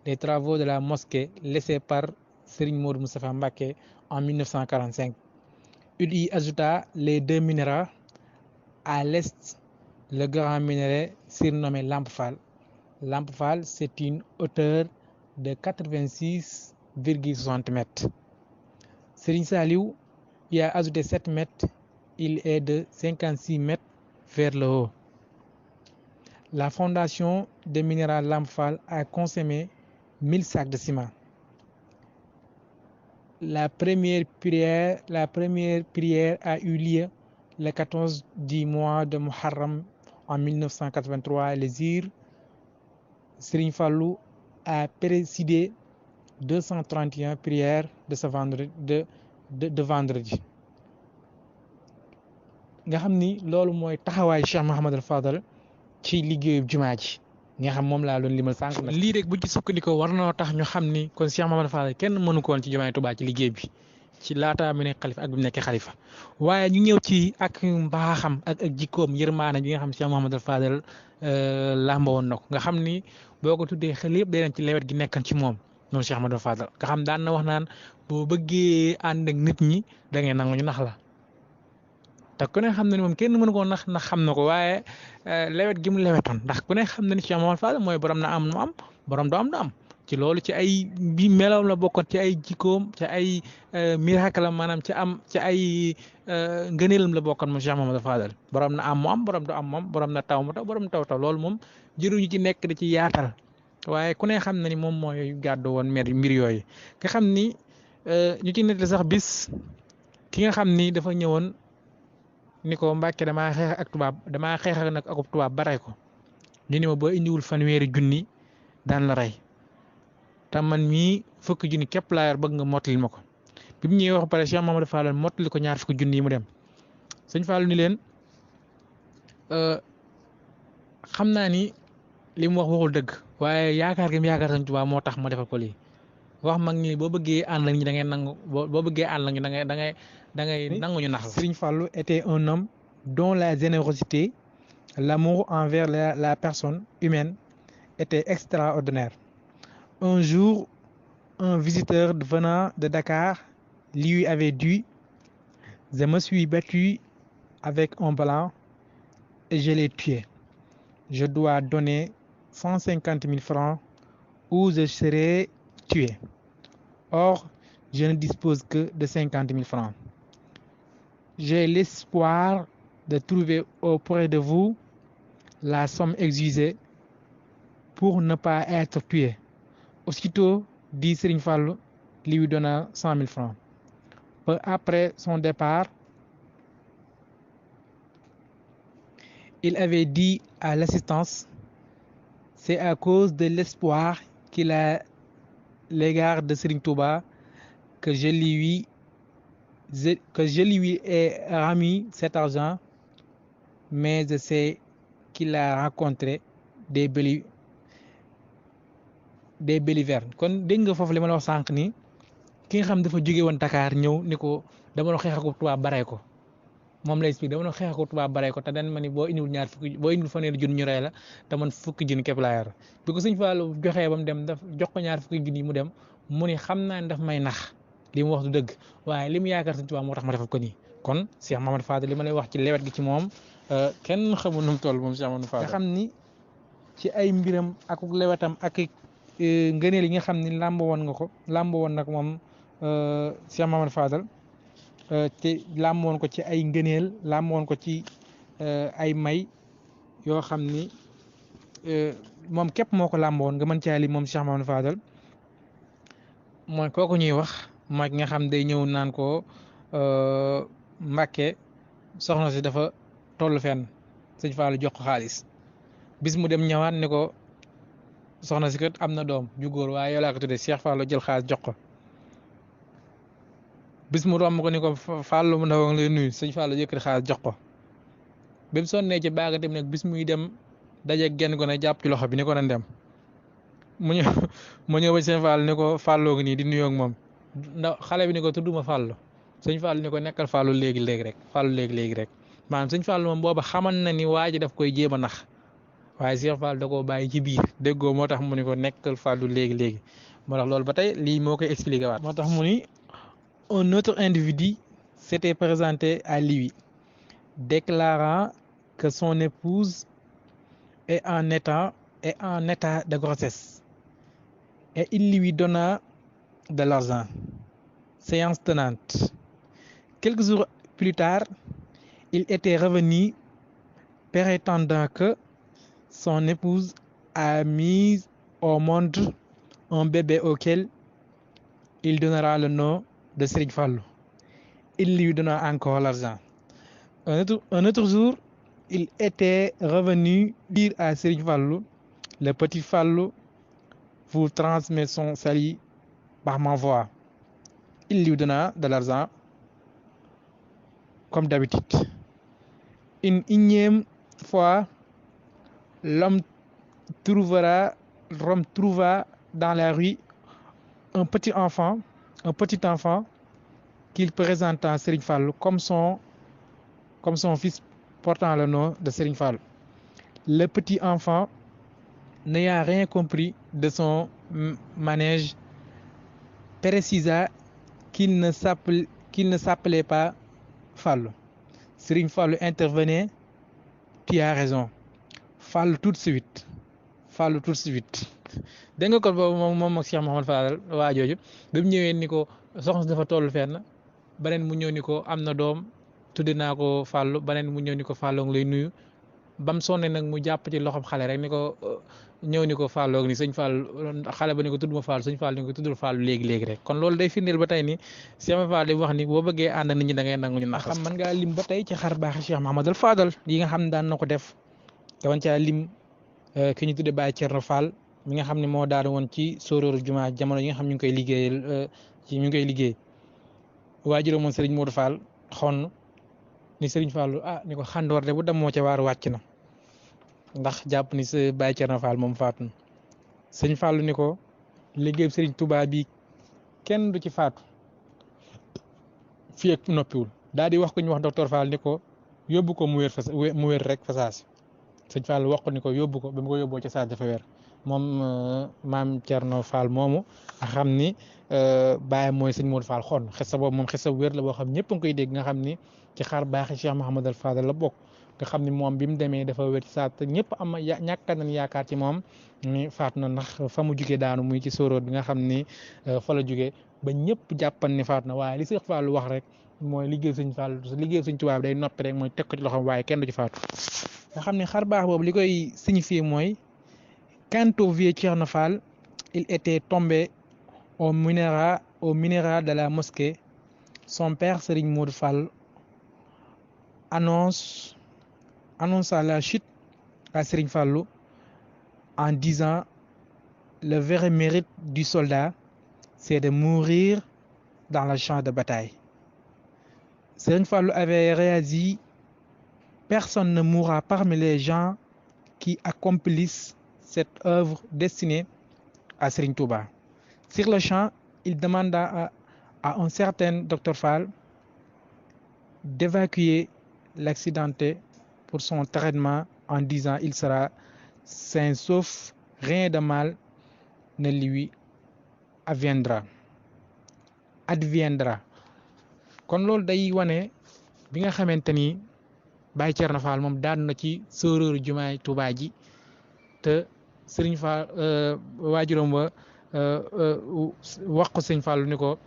les travaux de la mosquée laissés par Serigne Modou Moustapha Mbacké en 1945. Il y ajouta les deux minarets à l'est, le grand minaret surnommé Lamp Fall. Lamp Fall, c'est une hauteur de 86,60 mètres. Serigne Saliou y a ajouté 7 mètres, il est de 56 mètres vers le haut. La fondation des minéraux Lamp Fall a consommé 1000 sacs de ciment. La première prière a eu lieu le 14 du mois de Muharram en 1983. Le jour, Serigne Fallou a présidé 231 prières de ce vendredi de vendredi. nga xam ni loolu mooy taxawaayu Cheikh Mouhamadou Fadal ci liggéeyu jumaa ji nga xam moom laa doon limal sànq nag lii rek bu ci sukkandikoo war na tax ñu xam ni kon Cheikh Mouhamadou Fadal kenn mënu ko woon ci jumaay Tuubaa ci liggéey bi ci laataa mu nekk xalifa ak bi mu nekkee xalifa waaye ñu ñëw ci ak mbaaxam ak jikkoom yërmaane bi nga xam Cheikh Mouhamadou Fadal làmba woon na ko nga xam ni boo ko tuddee xel yëpp day nañ ci lewet gi nekkan ci moom noonu Cheikh Mouhamadou Fadal nga xam daan na wax naan boo bëggee ànd ak nit ñi da ngay nangu ñu nax la te ku ne xam na ni moom kenn mënu koo nax xam na ko waaye lewet gi mu lewetoon ndax ku ne xam na ni Cheikh Mouhamadou Fadal mooy borom na am nu am borom doo am nu am ci loolu ci ay bi meloom la bokkoon ci ay jikkoom ci ay miracle maanaam ci ay ngëneelam la bokkoon moom Cheikh Mouhamadou Fadal borom na am mu am borom du am moom borom na taw mu taw borom taw loolu moom jëruñu ci nekk di ci yaatal waaye ku ne xam na ni moom mooy gàddu woon mbir yooyu nga xam ni ñu ci nettali sax bis ki nga xam ni dafa ñëwoon ni ko Mbàkke damaa xeex ak tubaab damaa xeex ak nag ak tubaab ba rey ko ñu ni ma boo indiwul fanweeri junni daan la rey te man mii fukki junni képp laa yor bëgg nga mottali ma ko bi mu ñëwee wax pare Cheikh Mouhamadou Fadal mottali ko ñaar fukki junni yi mu dem sëñ Fallou ni leen xam naa ni li mu wax waxul dëgg waaye yaakaar gi mu yaakaar sëñ Tuubaa moo tax ma defal ko lii wax mag ñi boo bëggee ànd ak ñi da ngay nangu boo bëggee ànd ak ñi da ngay nangu ñu nax la. Serigne Fallou était un homme dont la générosité, l'amour envers la personne humaine était extraordinaire. Un jour, un visiteur venant de Dakar lui avait dit: je me suis battu avec un blanc et je l'ai tué. je dois donner 150 000 francs ou je serai tué. Or, je ne dispose que de 50 000 francs. J'ai l'espoir de trouver auprès de vous la somme exigée pour ne pas être tué. Aussitôt, dit Serigne Fallou, lui donna 100 000 francs. Peu après son départ, il avait dit à l'assistance, c'est à cause de l'espoir qu'il a à l'égard de Serigne Touba que je lui ai remis cet argent, mais je sais qu'il a rencontré des balivernes. Kon dégg nga foofu li ma la wax sànq ni ki nga xam dafa jóge woon Dakar ñëw ni ko dama doon xeex ak tubaab baree ko moom lay expliqué dama doon xeex ak tubaab baree ko te dan ma ni boo indiwul fanweeri junni ñu rey la te man fukki junni képp laa yor bi ko sëñ Fallou joxee ba mu dem daf jox ko ñaar fukki junni mu dem mu ni xam naa ne daf may nax li mu wax du dëgg waaye li mu yaakaar sëñ Tuubaa moo tax ma defal ko nii kon Cheikh Mamadou Fadal li ma lay wax ci lewet gi ci moom kenn xamul nu mu toll moom Cheikh Mamadou Fadal nga xam ni ci ay mbiram ak lewetam ak ngëneel yi nga xam ni làmb woon nag moom Cheikh Mamadou Fadal te làmb woon ko ci ay ngëneel làmb woon ko ci ay may yoo xam ni moom képp moo ko làmb woon nga mën caa li moom Cheikh Mamadou Fadal mooy kooku ñuy wax mooy ki nga xam day ñëw naan ko Mbàkke soxna si dafa toll fenn sëñ Fallou jox ko xaalis bis mu dem ñëwaat ne ko soxna si kat am na doom ju góor waaye yow laa ko tuddee Cheikh Fallou jël xaalis jox ko bis mu romb ko ni ko Fallou mu ndaw lay nuyu sëñ Fallou yëkkati xaalis jox ko bi mu sonnee ci baaga dem nag bis muy dem daje genn ko ne jàpp ci loxo bi ni ko na dem mu ñëw ba sëñ Fallou ni ko Fallou ngi nii di nuyoo ak moom ndaw xale bi ni ko tudduma Fallou sëñ Fallou ni ko nekkal Fallou léegi rek Fallou léegi rek maanaam sëñ Fallou moom booba xaman na ni waa ji daf koy jéem a nax waaye Cheikh Fallou da koo bàyyi ci biir déggoo moo tax mu ni ko nekkal Fallou léegi moo tax loolu ba tey lii moo koy expliqué waat moo tax mu ni un autre individu s'était présenté à lui déclarant que son épouse est en état de grossesse et il lui donna de l'argent. Séance tenante. Quelques jours plus tard, il était revenu prétendant que son épouse a mis au monde un bébé auquel il donnera le nom de Serigne Fallou. Il lui donna encore l'argent. Un autre jour, il était revenu dire à Serigne Fallou, le petit Fallou vous transmet son salut par ma voix. Il lui donna de l'argent comme d'habitude. Une énième fois, l'homme trouva dans la rue un petit enfant qu'il présenta à Serigne Fallou comme son fils portant le nom de Serigne Fallou. Le petit enfant n'ayant rien compris de son manège, précisa qu'il ne s'appelait pas Fallou. Serigne Fallou intervenait. Tu as raison. Fallou tout de suite. dégg nga kon boobu moom ak Cheikh Mamadou Fadal waa jooju ba mu ñëwee ni ko soxna si dafa toll fenn beneen mu ñëw ni ko am na doom tudde naa ko Fallou beneen mu ñëw ni ko Fallou ngi lay nuyu bam sonne nag mu jàpp ci loxob xale rek ni ko ñëw ni ko Fallou ni sëñ Fallou xale ba ni ko tudd ma Fallou sëñ Fallou ni ko tuddul Fallou léegi rek kon loolu day firndeel ba tey ni Cheikh Mamadou Fadal di wax ni boo bëggee ànd nit ñi da ngay nangu ñu nax xam mën ngaa lim ba tey ci xar baax Cheikh Mamadou Fadal yi nga xam ne daan na ko def dawan caa lim ki ñu tudde Baye Thierno Fall mi nga xam ne moo daal woon ci sóoróoru jumaa jamono yi nga xam ñu ngi koy liggéey waajur moom Serigne Modou Fall xonn ni Serigne Fallou ni ko xandoor de bu dem moo ca waar wàcc na ndax jàpp ni sa Baye Thierno Fall moom faatu na Serigne Fallou ni ko liggéey Serigne Touba bi kenn du ci faatu fii ak noppiwul daal di wax ko ñu wax docteur Fall ni ko yóbbu ko mu wér rek fasaasi Serigne Fallou wax ko ni ko yóbbu ko ba mu ko yóbboo ca saas dafa wér moom maam Thierno Fall moomu nga xam ni Baye mooy sëñ Modou Fall xonn xesa boobu moom xesa bu wér la boo xam ñëpp a ngi koy dégg nga xam ni ci xar baaxi Cheikh Mouhamadou Fadal la bokk nga xam ni moom bi mu demee dafa wér ci saa te ñëpp am ñàkk nañ yaakaar ci moom ni faatu na ndax fa mu jugee daanu muy ci sóoróot bi nga xam ni fa la jugee ba ñëpp jàppan ni faatu na waaye li Seex Fallu wax rek mooy liggéey Sëñ Fallu liggéey Sëñ Tuubaa bi day noppi rek mooy teg ko ci loxoom waaye kenn du ci faatu nga xam ne xar baax boobu li koy signifier mooy quant au vieux Thierno Fall il était tombé au minéra de la mosquée son père Serigne Modou Fall annonça la chute à Serigne Fallou en disant le vrai mérite du soldat c'est de mourir dans le champ de bataille. Serigne Fallou avait réagi personne ne mourra parmi les gens qui accomplissent cette œuvre destinée à Serigne Touba. Sur le champ, il demanda à un certain docteur Fall d'évacuer l'accidenté pour son traitement en disant il sera sain sauf rien de mal ne lui adviendra kon loolu day wane bi nga xamante ni Baye Thierno Fall moom daan na ci sóoróoru jumaay Touba ji te Serigne Fall waajuram wa wax ko Sëñ Fall ni ko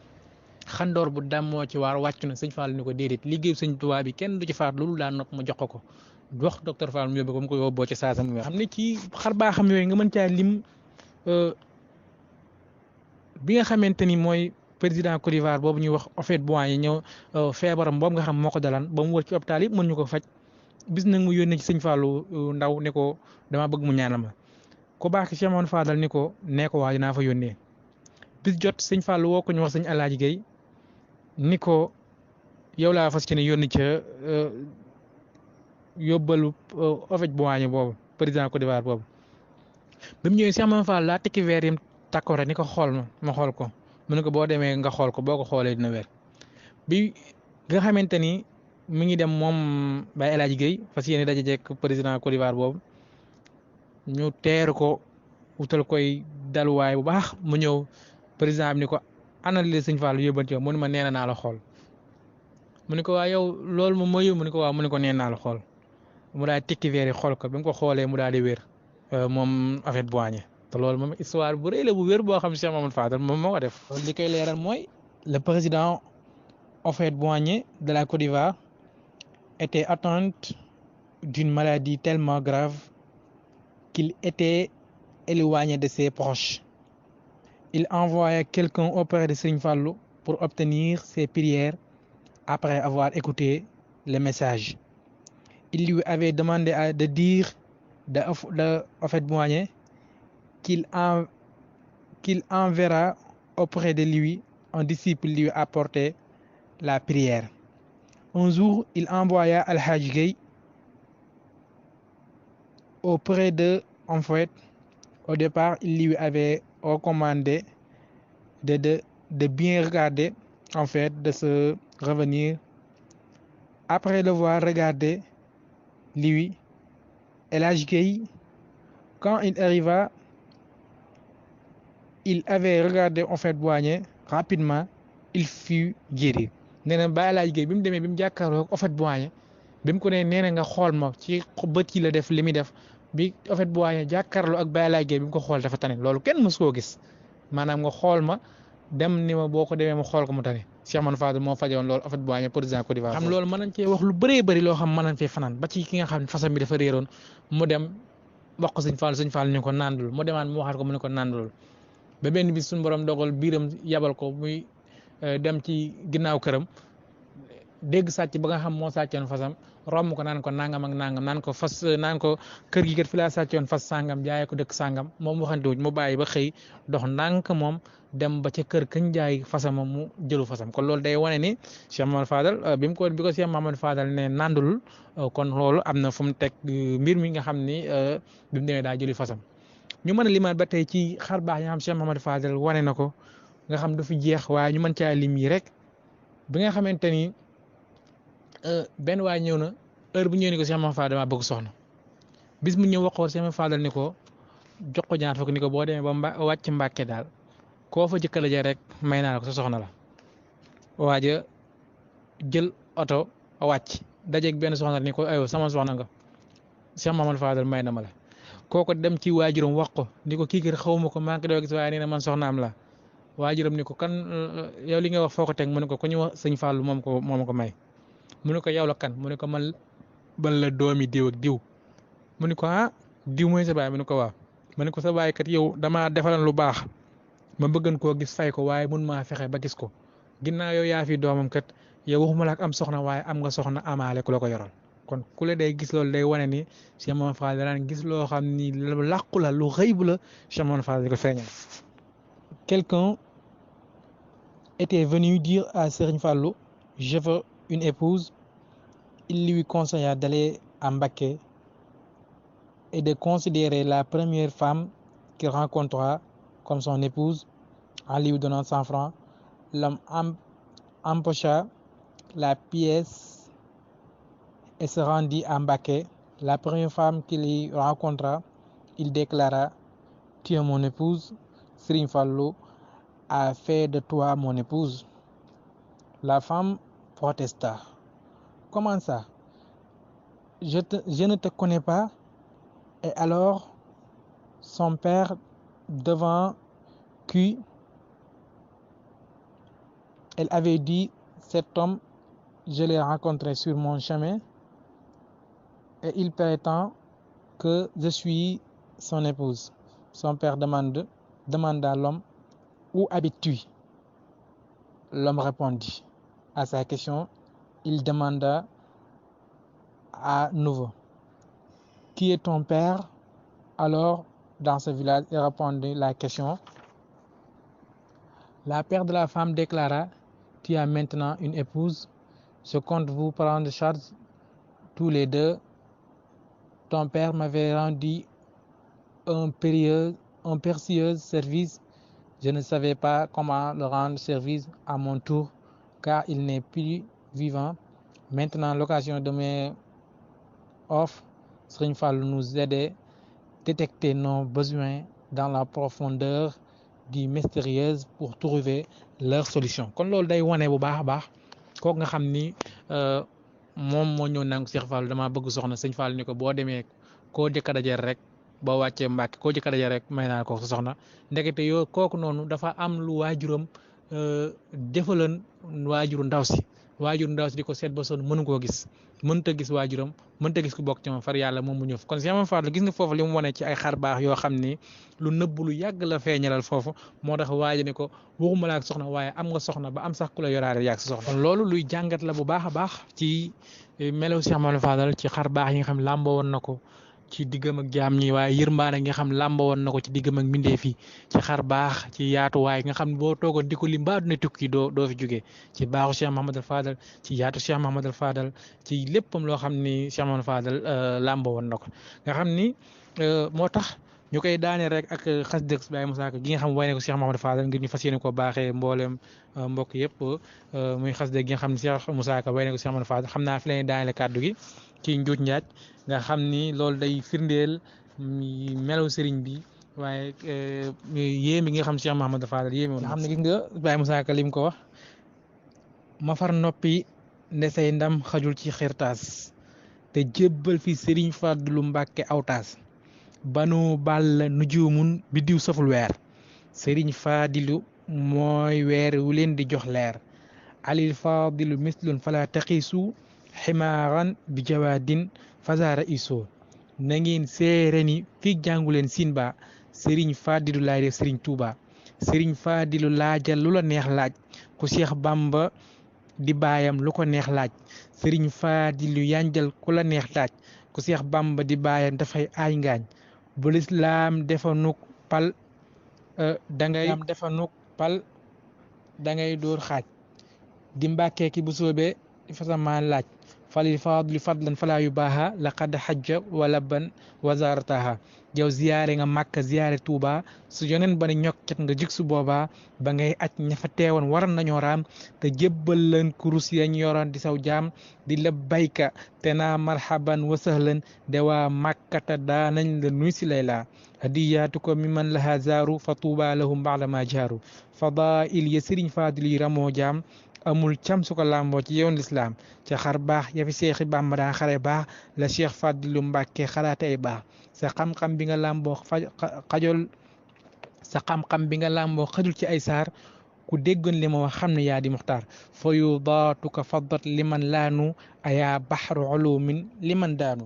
xandoor bu dàmmoo ci waar wàcc na Sëñ Fall ni ko déedéet liggéeyu Sëñ Touba bi kenn du ci faat loolu daan nopp ma jox ko wax docteur Fall mu yóbbu ko mu ko yóbboo ci saasam nga xam ne ci xar baa xam yooyu nga mën caa lim bi nga xamante ni mooy président Côte d'Ivoire boobu ñuy wax Houphouët-Boigny yi ñëw feebaram boobu nga xam moo ko dalan ba mu wër ci hôpital yëpp mën ñu ko faj bis nag mu yónnee ci Sëñ Fallu ndaw ne ko dama bëgg mu ñaanal ma ku baax ci Cheikh Mamadou Fadal ni ko nee ko waa dinaa fa yónnee bis jot Sëñ Fallu woo ko ñu wax Sëñ Alaaji Gay ni ko yow laa fas ci ne yónni ca yóbbalu Houphouët-Boigny boobu président Côte d'Ivoire boobu bi mu ñëwee Cheikh Mamadou Fadal laa tekki weer yim takko rek ni ko xool ma xool ko mu ne ko boo demee nga xool ko boo ko xoolee dina wér bi nga xamante ni mi ngi dem moom Baye El Hadj Guèye fas yéene daje jekk président Côte d'Ivoire boobu ñu teeru ko wutal koy daluwaay bu baax mu ñëw président bi ni ko anal li Sëñ Fallu yóbbante yow mu ne ma nee naa la xool mu ne ko waa yow loolu moom mooy mu ne ko waaw mu ne ko nee naa la xool mu daal tikki veer yi xool ko bi mu ko xoolee mu daal di wér moom Houphouët-Boigny te loolu moom histoire bu rëy la bu wér boo xam Cheikh Mamadou Fadal moom moo ko def. li koy leeral mooy le président Houphouët-Boigny de la Côte d'Ivoire était atteint d'une maladie tellement grave qu'il était éloigné de ses proches. Il envoya quelqu'un auprès de Serigne Fallou pour obtenir ses prières après avoir écouté le message. Il lui avait demandé de dire de Houphouët-Boigny qu'il enverra auprès de lui un disciple lui apporter la prière. Un jour, il envoya Al-Hadj Guèye auprès de Houphouët. Au départ, il lui avait recommandé de bien regarder, en fait, de se revenir. Après l'avoir regardé, lui, Al-Hadj Guèye, quand il arriva, il avait regardé Houphouët-Boigny rapidement, il fut guéri. nee na Baye El Hadj Guèye bi mu demee bi mu jàkkaarloo Houphouët-Boigny bi mu ko nee nee na nga xool ma ci bët yi la def li muy def bi Houphouët-Boigny jàkkaarloo ak Baye El Hadj Guèye bi mu ko xool dafa tane loolu kenn mësu koo gis maanaam nga xool ma dem ni ma boo ko demee ma xool ko mu tane Cheikh Mamadou Fadal moo fajoon loolu Houphouët-Boigny président Côte d'Ivoire. xam loolu mën nañ cee wax lu bëree bëri loo xam mën nañ fee fanaan ba ci ki nga xam ne fasam bi dafa réeroon mu dem wax ko Sëñ Fall ni ko nandul mu demaat mu waxaat ko mu ne ko nandul ba benn bis suñu borom dogal biiram yabal ko muy dem ci ginnaaw këram dégg sàcc ba nga xam moo sàccoon fasam romb ko naan ko nangam ak nangam naan ko fas naan ko kër gi kat fi laa sàccoon fas sàngam jaayee ko dëkk sàngam moom waxante wuñ mu bàyyi ba xëy dox ndànk moom dem ba ca kër kañ jaay fasam mu jëlu fasam kon loolu day wane ni Cheikh Mamadou Fadal bi ko Cheikh Mamadou Fadal ne nandul kon loolu am na fu mu teg mbir mi nga xam ni bi mu demee daa jëli fasam ñu mën a limaat ba tey ci xar baax yi nga xam Cheikh Mamadou Fadal wane na ko nga xam du fi jeex waaye ñu mën caa lim yi rek bi nga xamante ni benn waay ñëw na heure bu ñëwee ni ko Cheikh Mamadou Fadal dama bëgg soxna bis mu ñëw waxoon Cheikh Mamadou Fadal ni ko jox ko ñaar fukk ni ko boo demee ba wàcc Mbàkke daal koo fa jëkkala ja rek may naa la ko sa soxna la waaja jël oto wàcc dajeeg benn soxna ni ko aywa sama soxna nga Cheikh Mamadou Fadal may na ma la kooku dem ci waajuram wax ko ni ko kii kër xawma ko maa ngi doon gis waaye nee na man soxnaam la waajuram ni ko kan yow li nga wax foo ko teg mu ne ko ku ñu wax sëñ Fallou moom ko may mu ne ko yow la kan mu ne ko man la doomi diw ak diw mu ne ko ah diw mooy sa baay mu ne ko waaw mu ne ko sa baay kat yow damaa defalan lu baax ma bëggan koo gis fay ko waaye mun maa fexe ba gis ko ginnaaw yow yaa fi doomam kat yow waxuma la ak am soxna waaye am nga soxna amaale ku la ko yoral kon ku la day gis loolu day wane ni Cheikh Mamadou Fadal daan gis loo xam ni làqu la lu xëybu la Cheikh Mamadou Fadal di ko feeñal. Quelqu'un était venu dire à Serigne Fallou je veux une épouse. Il lui conseilla d'aller à Mbacké et de considérer la première femme qu'il rencontra comme son épouse en lui donnant 100 francs. L'homme empocha la pièce et se rendit à Mbacké. La première femme qu'il y rencontra, il déclara tu es mon épouse. Serigne Fallou a fait de toi mon épouse. La femme protesta. Comment ça? Je ne te connais pas. Et alors, son père devant qui elle avait dit cet homme, je l'ai rencontré sur mon chemin et il prétend que je suis son épouse. Son père demanda à l'homme où habites-tu? L'homme répondit à sa question. Il demanda à nouveau qui est ton père? Alors dans ce village il répondit la question. La père de la femme déclara tu as maintenant une épouse, je compte vous prendre charge tous les deux. Ton père m'avait rendu un précieux service, je ne savais pas comment le rendre service à mon tour car il n'est plus vivant. Maintenant, l'occasion de mes offres, Serigne Fallou nous aider à détecter nos besoins dans la profondeur du mystérieux pour trouver leur solution. Kon loolu day wane bu baax a baax kooku nga xam ni moom moo ñëw nangu Cheikh Fallou damaa bëgg soxna Serigne Fallou ni ko boo demee koo jëkk a dajeel rek boo wàccee Mbàkke koo jëkk a dajeel rek may naa ko sa soxna ndekete yoo kooku noonu dafa am lu waajuram defaloon waajuru ndaw si di ko seet ba sonn mënu koo gis mënta gis waajuram mënta gis ku bokk ci moom far yàlla moom mu ñëw kon Cheikh Mamadou Fadal gis nga foofu li mu wane ci ay xar baax yoo xam ni lu nëbb lu yàgg la feeñalal foofu moo tax waaji ne ko waxuma la ak soxna waaye am nga soxna ba am sax ku la yoraale yàgg sa soxna kon loolu luy jàngat la bu baax a baax ci melaw Cheikh Mamadou Fadal ci xar baax yi nga xam làmboo woon na ko ci diggam ak jaam ñi waaye yërmbaane nga xam làmboo woon na ko ci diggam ak mbindeef yi ci xar baax ci yaatuwaay nga xam boo toogoon di ko lim ba àdduna tukki doo fi jógee ci baaxu Cheikh Mamadou Fadal ci yaatu Cheikh Mamadou Fadal ci léppam loo xam ni Cheikh Mamadou Fadal làmboo woon na ko nga xam ni moo tax ñu koy daaneel rek ak xasida Baye Moussa Ka gi nga xam way ne ko Cheikh Mamadou Fadal ngir ñu fas yéene ko baaxee mboolem mbokk yëpp muy xasida gi nga xam ne Cheikh Moussa Ka way ne ko Cheikh Mamadou Fadal xam naa fi lañuy daanele kàddu gi ci njuuj njaaj nga xam ni loolu day firndeel melaw sëriñ bi waaye yéem bi nga xam Cheikh Mamadou Fadal yéeme woon nga xam ne gis nga Baye Moussa Ka lim ko wax ma far noppi ndesey ndam xajul ci xirtaas te jébbal fi sëriñ Fadilu Mbàkke awtaas banu bàll nujuumun bi diw saful weer sëriñ Fadilu mooy weer wu leen di jox leer alil Fadilu mislun fala taqiisu ximaaran bi jawaadin fasaara isoo na ngeen seere ni fii jàngu leen siin ba sëriñ Fadilu laay def sëriñ Touba sëriñ Fadilu laajal lu la neex laaj ku Cheikh Bamba di baayam lu ko neex laaj sëriñ Fadilu yanjal ku la neex laaj ku Cheikh Bamba di baayam dafay aay ngaañ bu lislaam defanuk pal dangay dóor xaaj di mbàkkee ki bu soobee fasamaan laaj falil fadli fadlan fala yu baaxa laqad xajja wala ban wazarataha yow ziyaare nga màkka ziyaare Tuuba su yoneen ba ne ñokket nga jig su boobaa ba ngay aj ña fa teewoon waroon nañoo raam te jébbal leen kurus yañ yoroon di saw jaam di la bayka te naa marhaban wa sahlan de waa màkkata daanañ la nuy si layla hadiyaatu ko mi man laha zaaru fa Tuuba lahum ba'da ma jaaru fadail ya sëriñ Fadil yi ramoo jaam amul cam su ko làmboo ci yoon lislaam ca xar baax ya fi Seexi Bàmba daan xare baax la Cheikh Fadilu Mbàkke xalaate ay baax sa xam-xam bi nga làmboo xajul ci ay saar ku déggoon li ma wax xam ne yaa di muxtaar fa yudaatuka faddat liman laanu ayaa baxru ulumin liman daanu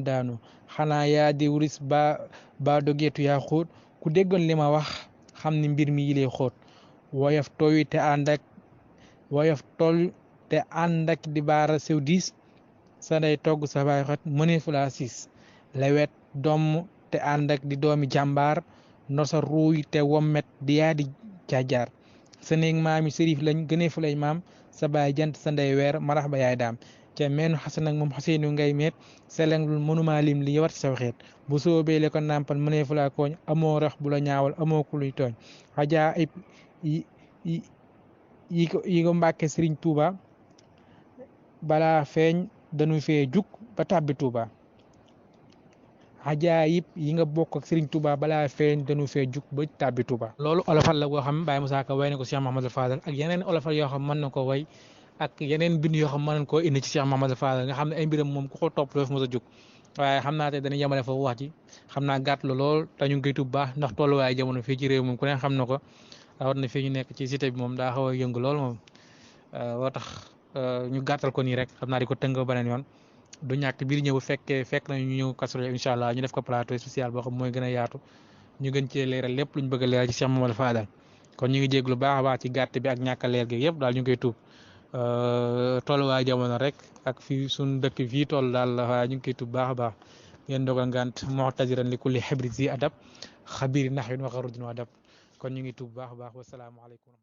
daanu xanaa yaa di wuris ba dogeetu yaa xóot ku déggoon li ma wax xam ne mbir mi yilee xóot woyof tooy te ànd ak di baara sew diis sa ndey togg sa baay xot mëneefu laa siis lewet doom te ànd ak di doomi jàmbaar nosa ruuy te wommet di yaa di jaajaar sa néeg maami sërif lañ gëneefu lay maam sa baay jant sa ndey weer marax ba yaay daam ca meenu xasan ak moom xaseenu ngay meet seleng lul mënumaa lim li war ci saw xeet bu soobee le ko nàmpal mëneefu laa kooñ amoo rax bu la ñaawal amoo ku luy tooñ xajaa ay yi ko Mbàkke Sëriñ Tuuba balaa feeñ dañu fee jug ba tàbbi Tuuba ajaayib yi nga bokk ak Serigne Touba balaa feeñ dañu fee jug ba tàbbi Touba. loolu olofal la boo xam Baye Moussa Ka way na ko Cheikh Mahamadou Fadal ak yeneen olofal yoo xam mën na ko way ak yeneen bind yoo xam mën nañ koo indi ci Cheikh Mahamadou Fadal nga xam ne ay mbiram moom ku ko topp doo fi mos a jug waaye xam naa tey dañuy yemale foofu wax ji xam naa gàtt la lool te ñu ngi koy tuub baax ndax tolluwaay jamono fii ci réew moom ku ne xam na ko war na fii ñu nekk ci cité bi moom daa xaw a yëngu lool moom woo tax ñu gàttal ko nii rek xam naa di ko tënk beneen yoon du ñàkk biir ñëw fekk nañu ñu ñëw Kazu Rajab incha allah ñu def ko plateau spécial boo xam mooy gën a yaatu ñu gën cee leeral lépp luñ bëgg a leeral ci Cheikh Mamadou Fadal kon ñu ngi jéglu baax a baax ci gàtt bi ak ñàkk a leer gi yëpp daal ñu ngi koy tuub tolluwaay jamono rek ak fii suñ dëkk fii toll daal waaye ñu ngi koy tuub baax a baax ngeen dogal ngant mu'taziran li kulli xibri zi adab xabiri naxwin wa xarudin wa adab kon ñu ngi tuub baax a baax wasalaamaaleykum